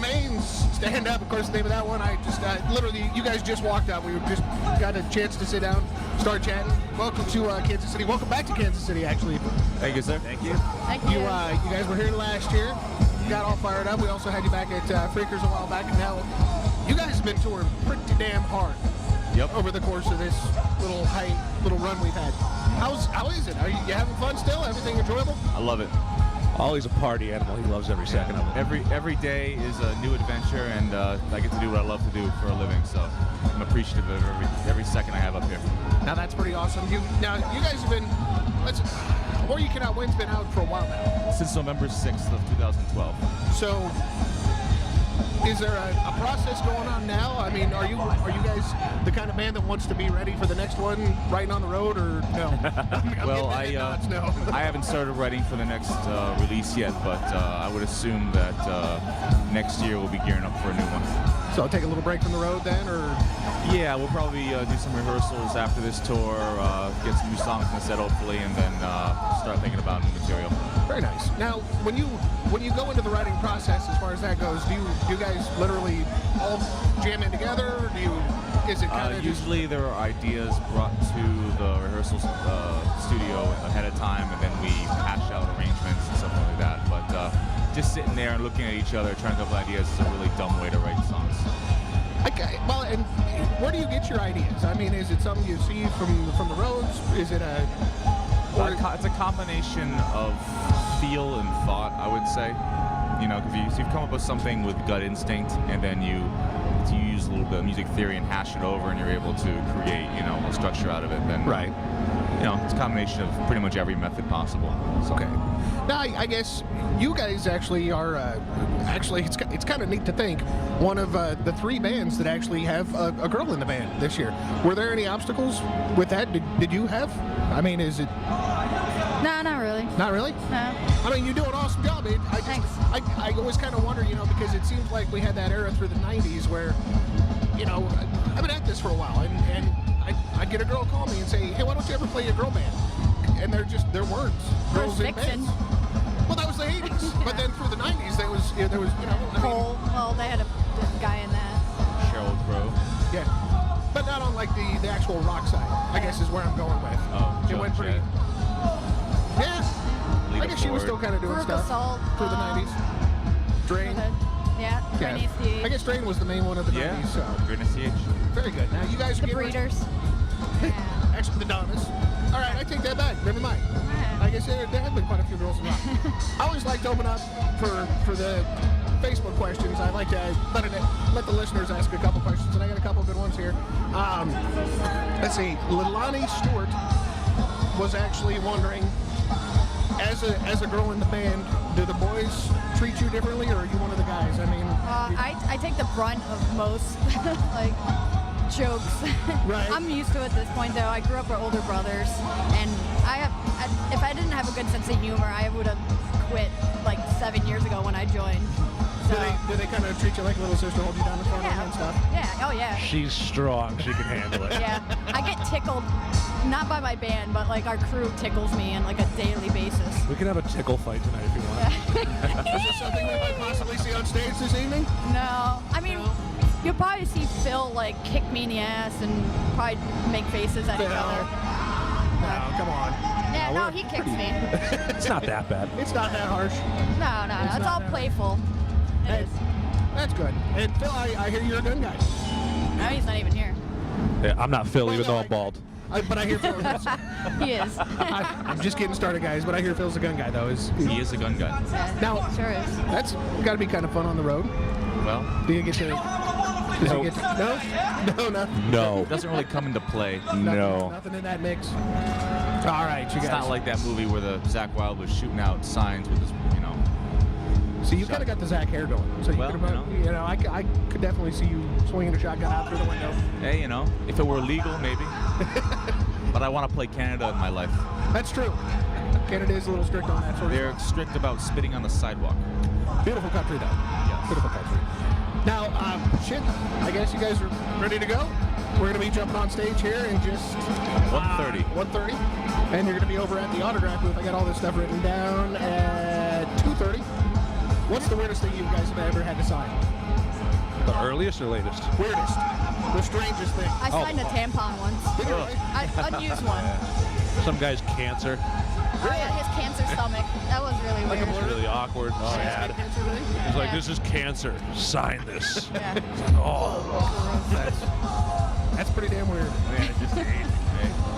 Remains, stand up. Of course, the name of that one. I just literally, you guys just walked up. We just got a chance to sit down, start chatting. Welcome to Kansas City. Welcome back to Kansas City, actually. Thank you, sir. Thank you. Thank you. You guys were here last year. You got all fired up. We also had you back at Freakers a while back, and now you guys have been touring pretty damn hard. Yep. Over the course of this little run we've had. How is it? Are you having fun still? Everything enjoyable? I love it. Ollie's a party animal. He loves every second of it. Every day is a new adventure, and I get to do what I love to do for a living. So I'm appreciative of every second I have up here. Now that's pretty awesome. You guys have been. Or You Cannot Win's been out for a while now. Since November 6th of 2012. So, is there a process going on now? I mean, are you guys the kind of band that wants to be ready for the next one, writing on the road, or no? Well, I haven't started writing for the next release yet, but I would assume that next year we'll be gearing up for a new one. So take a little break from the road then, or? Yeah, we'll probably do some rehearsals after this tour, get some new songs in the set hopefully, and then start thinking about new material. Very nice. Now, when you go into the writing process, as far as that goes, do you guys literally all jam in together? Or is it kind of usually there are ideas brought to the rehearsal studio ahead of time, and then we hash out arrangements and stuff like that. But just sitting there and looking at each other, trying to come up with ideas is a really dumb way to write songs. Okay. Well, and where do you get your ideas? I mean, is it something you see from the roads? Is it a? It's a combination of feel and thought, I would say. You know, because you've come up with something with gut instinct, and then you use a little bit of music theory and hash it over, and you're able to create, a structure out of it. Then, right. It's a combination of pretty much every method possible. So. Okay. Now, I guess you guys actually are. It's kind of neat to think one of the three bands that actually have a girl in the band this year. Were there any obstacles with that? Did you have? I mean, is it? No, not really. Not really? No. I mean, you do an awesome job. Thanks. I always kind of wonder, because it seems like we had that era through the 90s where, I've been at this for a while, and I'd get a girl call me and say, hey, why don't you ever play a girl band? And they're words. Girls in bands. Well, that was the 80s. But then through the 90s, there was Cole. Well, they had a guy in that. Sheryl Crow. Yeah. But not on, like, the actual rock side, I guess is where I'm going with. Oh, it went pretty... Yeah. I guess she was still kind of doing stuff through the 90s. Drain. Yeah, Drain I guess Drain was the main one of the 90s. So. Drain CH. Very good. Now, you guys are the Breeders. Yeah. Actually, the Donnas. All right, I take that back. Never mind. I guess there have been quite a few girls in rock. I always like to open up for the Facebook questions. I like to let the listeners ask a couple questions, and I got a couple good ones here. Let's see. Lilani Stewart was actually wondering, as a girl in the band, do the boys treat you differently, or are you one of the guys? I mean, I take the brunt of most jokes. Right. I'm used to it at this point, though. I grew up with older brothers, and if I didn't have a good sense of humor, I would have quit like 7 years ago when I joined. So, do they kind of treat you like a little sister, hold you down in front of them and stuff? Yeah. Oh yeah. She's strong. She can handle it. Yeah. I get tickled, not by my band, but like our crew tickles me on like a daily basis. We can have a tickle fight tonight if you want. Is this something we might possibly see on stage this evening? No. I mean, you'll probably see Phil like kick me in the ass and probably make faces at each other. No, come on. Yeah, no, he kicks me. It's not that bad. It's not that harsh. No. It's all playful. It is. That's good. And Phil, I hear you're a gun guy. No, he's not even here. Yeah, I'm not Phil, even though I'm bald. But I hear Phil is. He is. I'm just getting started, guys, but I hear Phil's a gun guy, though. He is a gun guy. Yeah, Now, sure is. That's got to be kind of fun on the road. Well, Do you get to... Does he get to... No, nothing. No. it doesn't really come into play. No. Nothing in that mix. All right, you guys. It's not like that movie where the Zakk Wylde was shooting out signs with his, So you kind of got the Zach hair going. So you I could definitely see you swinging a shotgun out through the window. Hey, if it were legal, maybe. But I want to play Canada in my life. That's true. Canada is a little strict on that sort of They're strict about spitting on the sidewalk. stuff. Beautiful country, though. Yes. Beautiful country. Now, I guess you guys are ready to go. We're going to be jumping on stage here in just 1:30. 1:30. And you're going to be over at the autograph booth. I got all this stuff written down at 2:30. What's the weirdest thing you guys have ever had to sign? The earliest or latest? Weirdest. The strangest thing. I signed a tampon once. Did you really? Unused one. Some guy's cancer. Oh yeah, his cancer stomach. That was really Like a weird. blur? Really awkward. Oh, Sad. cancer thing? He's like, Yeah. this is cancer. Sign this. Yeah. Oh. That's pretty damn weird.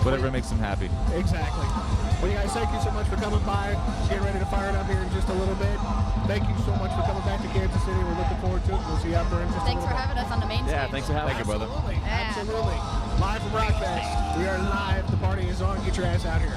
Whatever makes them happy. Exactly. Well, you guys, thank you so much for coming by. Getting ready to fire it up here in just a little bit. Thank you so much for coming back to Kansas City. We're looking forward to it. We'll see you out there in just Thanks a for little bit. having us on the main stage. Yeah, thanks for having Thank you, brother. Absolutely. Yeah. Absolutely. Live from Rockfest. We are live. The party is on. Get your ass out here.